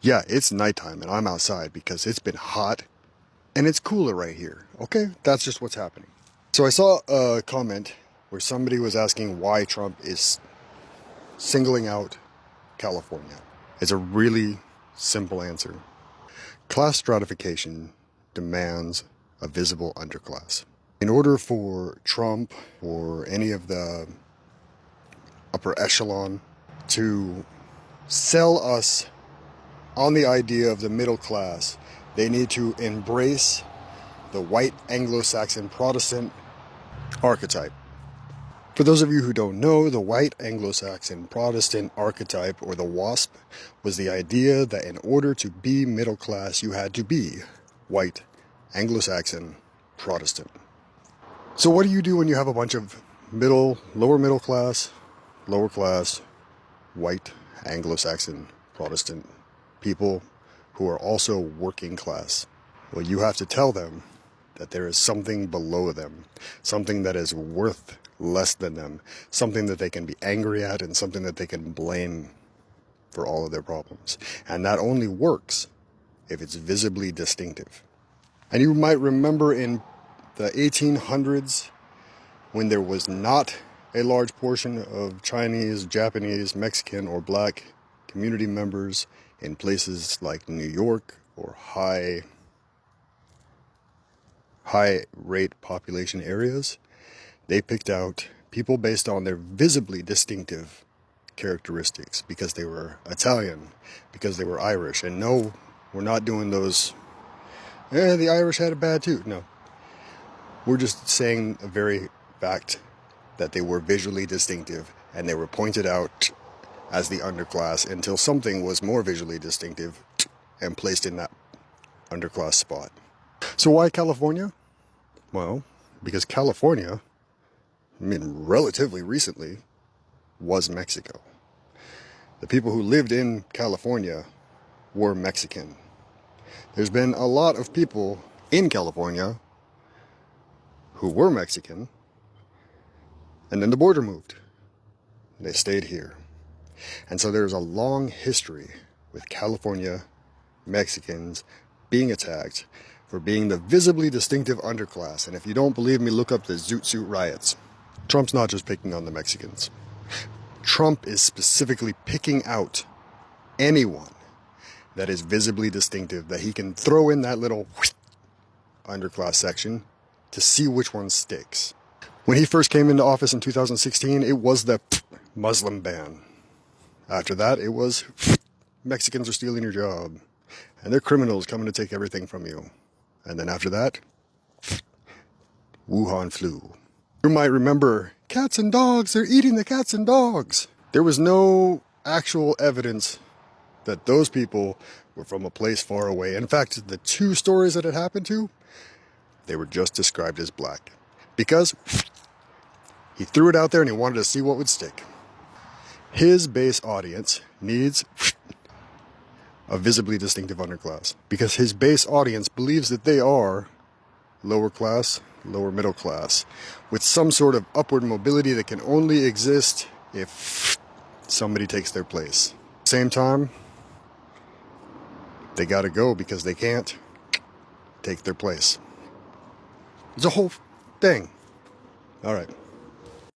Yeah, it's nighttime and I'm outside because it's been hot and it's cooler right here. Okay, that's just what's happening. So I saw a comment where somebody was asking why Trump is singling out California. It's a really simple answer. Class stratification demands a visible underclass. In order for Trump or any of the upper echelon to sell us on the idea of the middle class, they need to embrace the white Anglo-Saxon Protestant archetype. For those of you who don't know, the white Anglo-Saxon Protestant archetype, or the WASP, was the idea that in order to be middle class, you had to be white Anglo-Saxon Protestant. So what do you do when you have a bunch of lower middle class, lower class, white Anglo-Saxon Protestant people who are also working class? Well, you have to tell them that there is something below them, something that is worth less than them, something that they can be angry at and something that they can blame for all of their problems. And that only works if it's visibly distinctive. And you might remember in the 1800s, when there was not a large portion of Chinese, Japanese, Mexican, or black community members in places like New York or high rate population areas, they picked out people based on their visibly distinctive characteristics because they were Italian, because they were Irish. And no, we're not doing those, the Irish had it bad too. No, we're just saying a very fact that they were visually distinctive and they were pointed out as the underclass until something was more visually distinctive and placed in that underclass spot. So why California? Well, because California, relatively recently, was Mexico. The people who lived in California were Mexican. There's been a lot of people in California who were Mexican, and then the border moved. They stayed here. And so there's a long history with California Mexicans being attacked for being the visibly distinctive underclass. And if you don't believe me, look up the Zoot Suit riots. Trump's not just picking on the Mexicans. Trump is specifically picking out anyone that is visibly distinctive that he can throw in that little underclass section to see which one sticks. When he first came into office in 2016, it was the Muslim ban. After that, it was Mexicans are stealing your job and they're criminals coming to take everything from you. And then after that, Wuhan flu. You might remember cats and dogs, they're eating the cats and dogs. There was no actual evidence that those people were from a place far away. In fact, the two stories that it happened to, they were just described as black. Because he threw it out there and he wanted to see what would stick. His base audience needs a visibly distinctive underclass. Because his base audience believes that they are lower class, lower middle class, with some sort of upward mobility that can only exist if somebody takes their place. Same time, they gotta go because they can't take their place. It's a whole thing. All right.